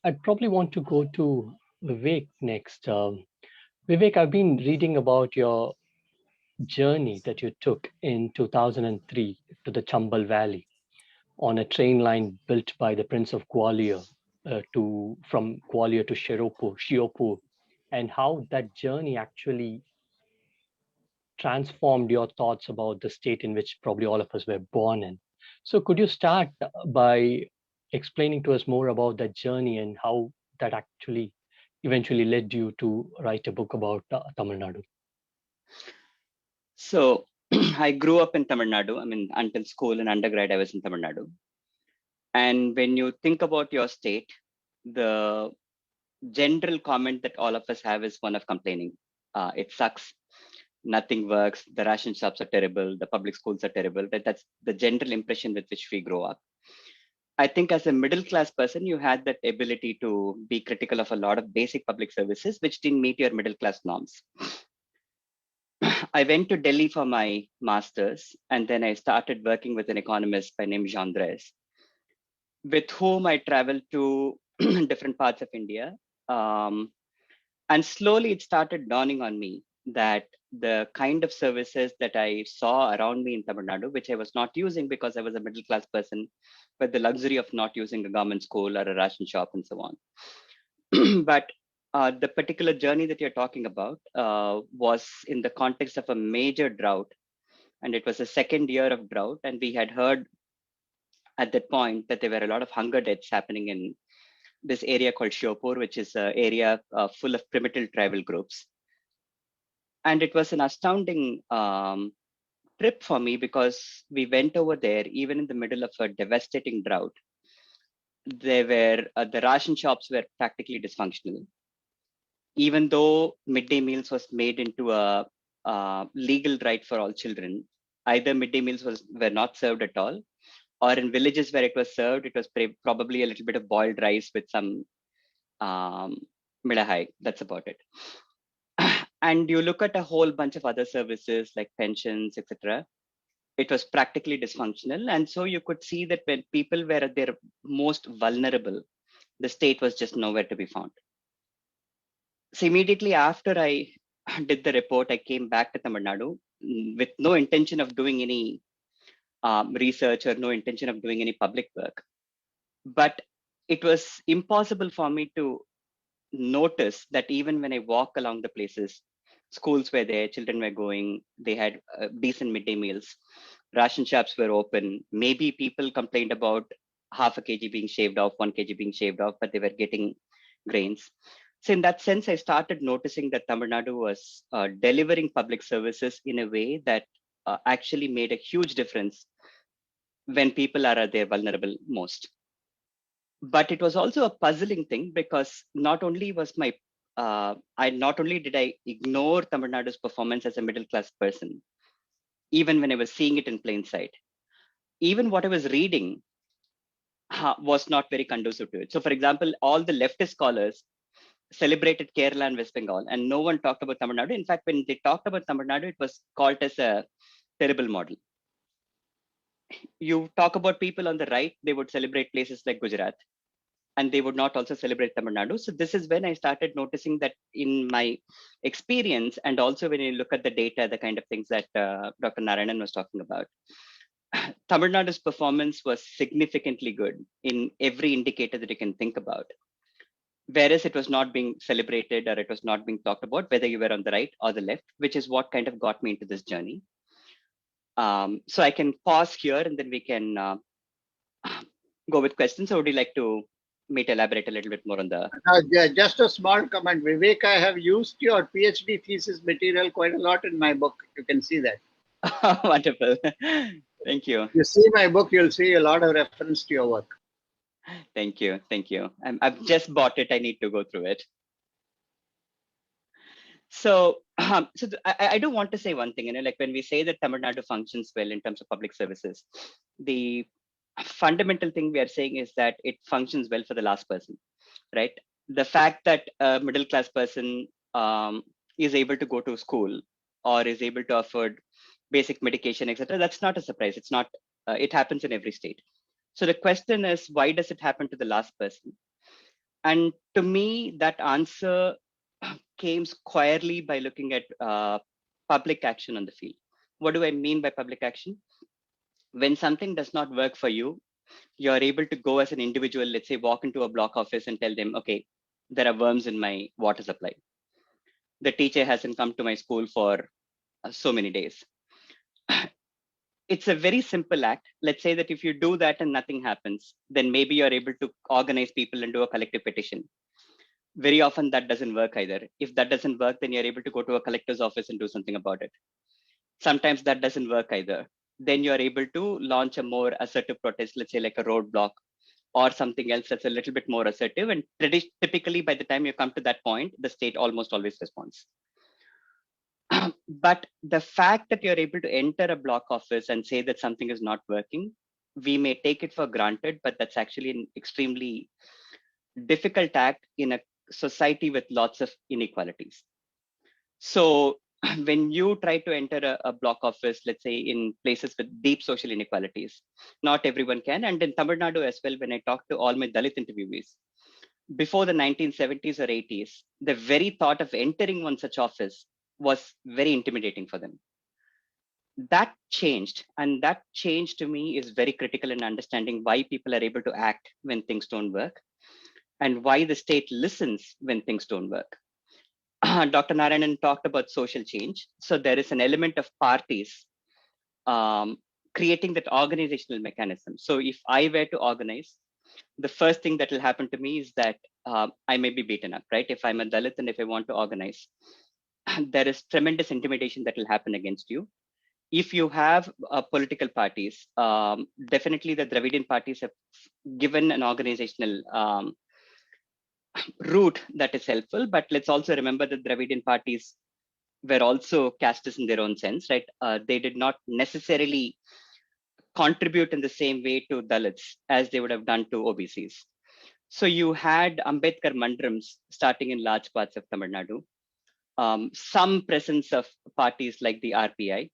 I'd probably want to go to Vivek next. Vivek, I've been reading about your journey that you took in 2003 to the Chambal Valley on a train line built by the Prince of Gwalior to from Gwalior to Shiopur, and how that journey actually transformed your thoughts about the state in which probably all of us were born in. So, could you start by explaining to us more about that journey and how that actually eventually led you to write a book about Tamil Nadu? So I grew up in Tamil Nadu. I mean, until school and undergrad, I was in Tamil Nadu. And when you think about your state, the general comment that all of us have is one of complaining. It sucks. Nothing works. The ration shops are terrible. The public schools are terrible. That's the general impression with which we grow up. I think as a middle class person, you had that ability to be critical of a lot of basic public services, which didn't meet your middle class norms. I went to Delhi for my master's, and then I started working with an economist by name Jean Dres, with whom I traveled to different parts of India. And slowly it started dawning on me that the kind of services that I saw around me in Tamil Nadu, which I was not using because I was a middle class person with the luxury of not using a government school or a ration shop and so on. But the particular journey that you're talking about was in the context of a major drought. And it was the second year of drought. And we had heard at that point that there were a lot of hunger deaths happening in this area called Shiopur, which is an area full of primitive tribal groups. And it was an astounding trip for me because we went over there even in the middle of a devastating drought. There were the ration shops were practically dysfunctional, even though midday meals was made into a legal right for all children. Either midday meals were not served at all, or in villages where it was served, it was probably a little bit of boiled rice with some midahai. That's about it. And you look at a whole bunch of other services like pensions, etc. It was practically dysfunctional. And so you could see that when people were at their most vulnerable, the state was just nowhere to be found. So immediately after I did the report, I came back to Tamil Nadu with no intention of doing any research or no intention of doing any public work. But it was impossible for me to notice that even when I walk along the places, schools were there, children were going, they had decent midday meals, ration shops were open. Maybe people complained about half a kg being shaved off, 1 kg being shaved off, but they were getting grains. So in that sense, I started noticing that Tamil Nadu was delivering public services in a way that actually made a huge difference when people are at their vulnerable most. But it was also a puzzling thing because not only did I ignore Tamil Nadu's performance as a middle class person, even when I was seeing it in plain sight, even what I was reading was not very conducive to it. So, for example, all the leftist scholars celebrated Kerala and West Bengal, and no one talked about Tamil Nadu. In fact, when they talked about Tamil Nadu, it was called as a terrible model. You talk about people on the right, they would celebrate places like Gujarat, and they would not also celebrate Tamil Nadu. So this is when I started noticing that in my experience, and also when you look at the data, the kind of things that Dr. Narayanan was talking about, Tamil Nadu's performance was significantly good in every indicator that you can think about. Whereas it was not being celebrated or it was not being talked about, whether you were on the right or the left, which is what kind of got me into this journey. So I can pause here and then we can go with questions. Or would you like to me to elaborate a little bit more on the... Just a small comment. Vivek, I have used your PhD thesis material quite a lot in my book. You can see that. Wonderful. Thank you. You see my book, you'll see a lot of reference to your work. Thank you. Thank you. I've just bought it. I need to go through it. So, I do want to say one thing, like when we say that Tamil Nadu functions well in terms of public services, the fundamental thing we are saying is that it functions well for the last person, right? The fact that a middle class person is able to go to school or is able to afford basic medication, etc., that's not a surprise. It's not. It happens in every state. So the question is, why does it happen to the last person? And to me, that answer came squarely by looking at public action on the field. What do I mean by public action? When something does not work for you, you're able to go as an individual, let's say, walk into a block office and tell them, okay, there are worms in my water supply. The teacher hasn't come to my school for so many days. It's a very simple act. Let's say that if you do that and nothing happens, then maybe you're able to organize people and do a collective petition. Very often that doesn't work either. If that doesn't work, then you're able to go to a collector's office and do something about it. Sometimes that doesn't work either. Then you're able to launch a more assertive protest, let's say like a roadblock or something else that's a little bit more assertive. And typically, by the time you come to that point, the state almost always responds. But the fact that you're able to enter a block office and say that something is not working, we may take it for granted, but that's actually an extremely difficult act in a society with lots of inequalities. So when you try to enter a block office, let's say in places with deep social inequalities, not everyone can. And in Tamil Nadu as well, when I talk to all my Dalit interviewees, before the 1970s or 80s, the very thought of entering one such office was very intimidating for them. That changed. And that change to me is very critical in understanding why people are able to act when things don't work and why the state listens when things don't work. Dr. Narayanan talked about social change. So there is an element of parties um, creating that organizational mechanism. So if I were to organize, the first thing that will happen to me is that I may be beaten up, right? If I'm a Dalit and if I want to organize, there is tremendous intimidation that will happen against you. If you have political parties, definitely the Dravidian parties have given an organizational route that is helpful, but let's also remember that Dravidian parties were also castes in their own sense, right? They did not necessarily contribute in the same way to Dalits as they would have done to OBCs. So you had Ambedkar Mandirams starting in large parts of Tamil Nadu, some presence of parties like the RPI,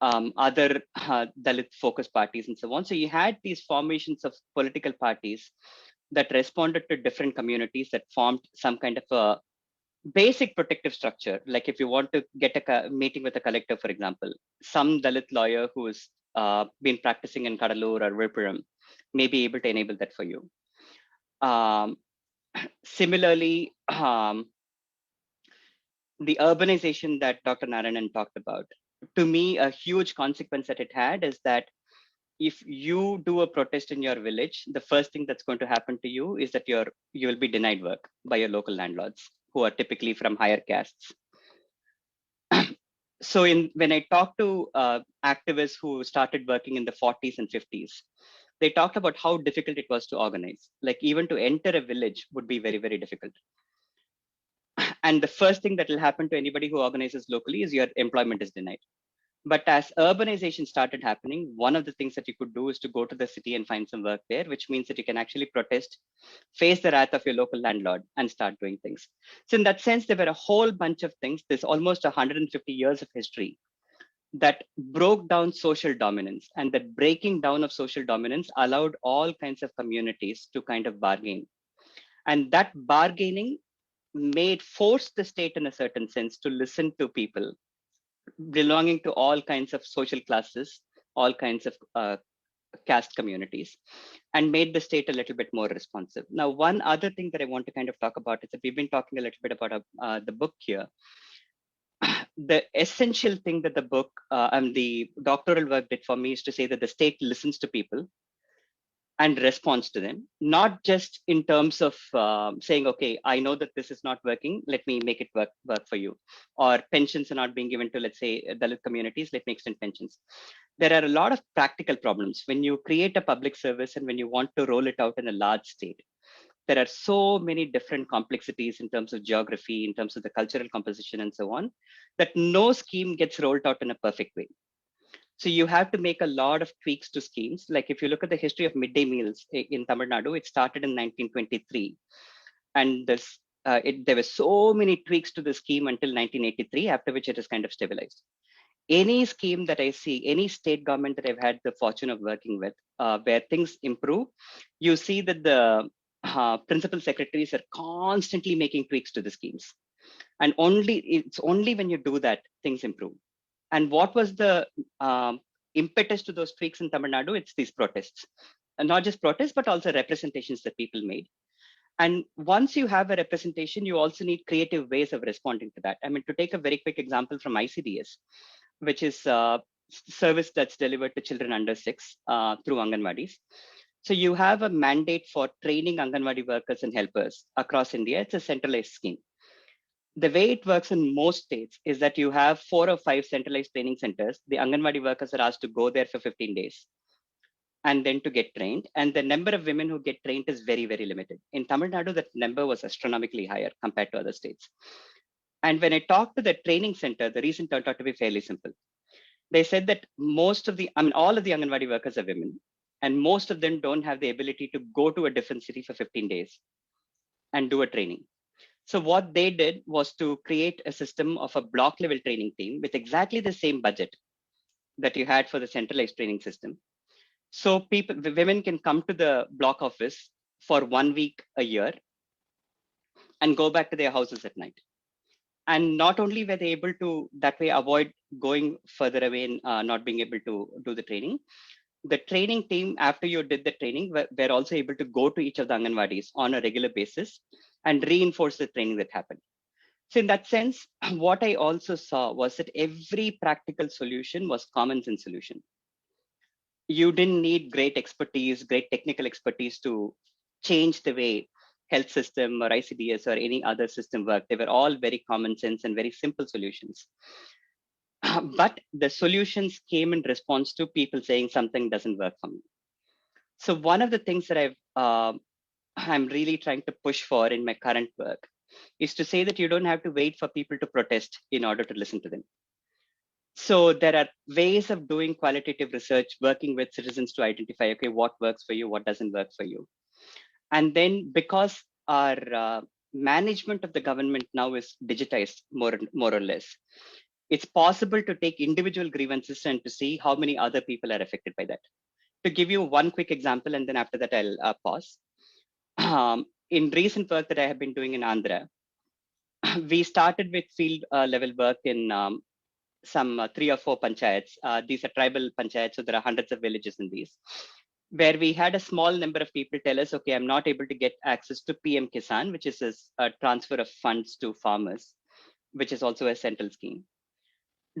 other Dalit focused parties, and so on. So you had these formations of political parties that responded to different communities that formed some kind of a basic protective structure. Like if you want to get a meeting with a collector, for example, some Dalit lawyer who has been practicing in Kadalur or Vilpuram may be able to enable that for you. Similarly, the urbanization that Dr. Narayanan talked about, to me, a huge consequence that it had is that if you do a protest in your village, the first thing that's going to happen to you is that you will be denied work by your local landlords, who are typically from higher castes. So when I talked to activists who started working in the 40s and 50s, they talked about how difficult it was to organize. Like even to enter a village would be very, very difficult. And the first thing that will happen to anybody who organizes locally is your employment is denied. But as urbanization started happening, one of the things that you could do is to go to the city and find some work there, which means that you can actually protest, face the wrath of your local landlord, and start doing things. So in that sense, there were a whole bunch of things. There's almost 150 years of history that broke down social dominance, and that breaking down of social dominance allowed all kinds of communities to kind of bargain. And that bargaining forced the state in a certain sense to listen to people belonging to all kinds of social classes, all kinds of caste communities, and made the state a little bit more responsive. Now, one other thing that I want to kind of talk about is that we've been talking a little bit about the book here. The essential thing that the book and the doctoral work did for me is to say that the state listens to people and responds to them, not just in terms of saying, okay, I know that this is not working, let me make it work for you. Or pensions are not being given to, let's say, Dalit communities, let me extend pensions. There are a lot of practical problems when you create a public service and when you want to roll it out in a large state. There are so many different complexities in terms of geography, in terms of the cultural composition and so on, that no scheme gets rolled out in a perfect way. So you have to make a lot of tweaks to schemes. Like if you look at the history of midday meals in Tamil Nadu, it started in 1923. And there were so many tweaks to the scheme until 1983, after which it has kind of stabilized. Any scheme that I see, any state government that I've had the fortune of working with, where things improve, you see that the principal secretaries are constantly making tweaks to the schemes. And it's only when you do that things improve. And what was the impetus to those tweaks in Tamil Nadu? It's these protests. And not just protests, but also representations that people made. And once you have a representation, you also need creative ways of responding to that. I mean, to take a very quick example from ICDS, which is a service that's delivered to children under 6 through Anganwadis. So you have a mandate for training Anganwadi workers and helpers across India. It's a centralized scheme. The way it works in most states is that you have 4 or 5 centralized training centers. The Anganwadi workers are asked to go there for 15 days and then to get trained. And the number of women who get trained is very, very limited. In Tamil Nadu, that number was astronomically higher compared to other states. And when I talked to the training center, the reason turned out to be fairly simple. They said that all of the Anganwadi workers are women, and most of them don't have the ability to go to a different city for 15 days and do a training. So what they did was to create a system of a block level training team with exactly the same budget that you had for the centralized training system. So women can come to the block office for 1 week a year and go back to their houses at night. And not only were they able to that way avoid going further away and not being able to do the training team, after you did the training, were also able to go to each of the Anganwadis on a regular basis and reinforce the training that happened. So in that sense, what I also saw was that every practical solution was common sense solution. You didn't need great expertise, great technical expertise to change the way health system or ICDS or any other system worked. They were all very common sense and very simple solutions. But the solutions came in response to people saying something doesn't work for me. So one of the things that I'm really trying to push for in my current work is to say that you don't have to wait for people to protest in order to listen to them. So there are ways of doing qualitative research, working with citizens to identify, okay, what works for you, what doesn't work for you. And then because our management of the government now is digitized more or less, it's possible to take individual grievances and to see how many other people are affected by that. To give you one quick example, and then after that I'll pause. In recent work that I have been doing in Andhra, we started with field level work in some 3 or 4 panchayats. These are tribal panchayats, so there are hundreds of villages in these, where we had a small number of people tell us, okay, I'm not able to get access to PM Kisan, which is a transfer of funds to farmers, which is also a central scheme,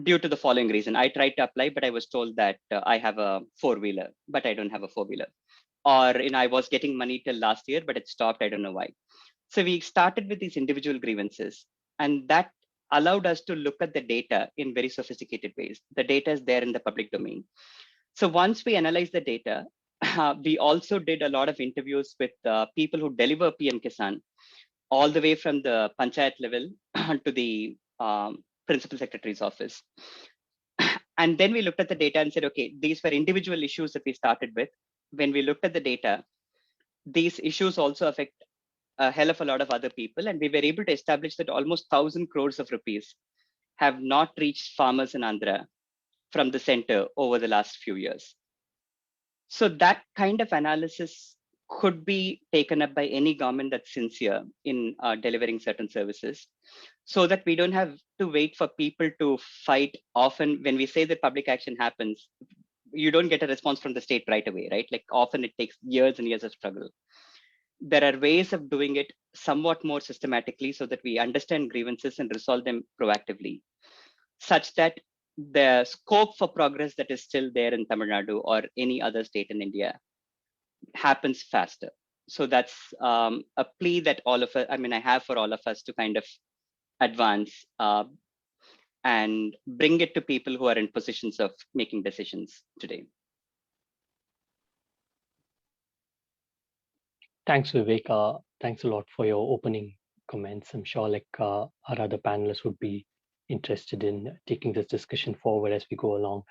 due to the following reason. I tried to apply, but I was told that I have a 4-wheeler, but I don't have a 4-wheeler. Or I was getting money till last year, but it stopped. I don't know why. So we started with these individual grievances, and that allowed us to look at the data in very sophisticated ways. The data is there in the public domain. So once we analyzed the data, we also did a lot of interviews with people who deliver PM Kisan, all the way from the panchayat level to the principal secretary's office. And then we looked at the data and said, okay, these were individual issues that we started with. When we looked at the data, these issues also affect a hell of a lot of other people. And we were able to establish that almost 1,000 crores of rupees have not reached farmers in Andhra from the center over the last few years. So that kind of analysis could be taken up by any government that's sincere in delivering certain services, so that we don't have to wait for people to fight. Often when we say that public action happens, you don't get a response from the state right away, right? Like often it takes years and years of struggle. There are ways of doing it somewhat more systematically so that we understand grievances and resolve them proactively, such that the scope for progress that is still there in Tamil Nadu or any other state in India happens faster. So that's a plea that all of us, I have for all of us to kind of advance and bring it to people who are in positions of making decisions today. Thanks, Vivek. Thanks a lot for your opening comments. I'm sure our other panelists would be interested in taking this discussion forward as we go along.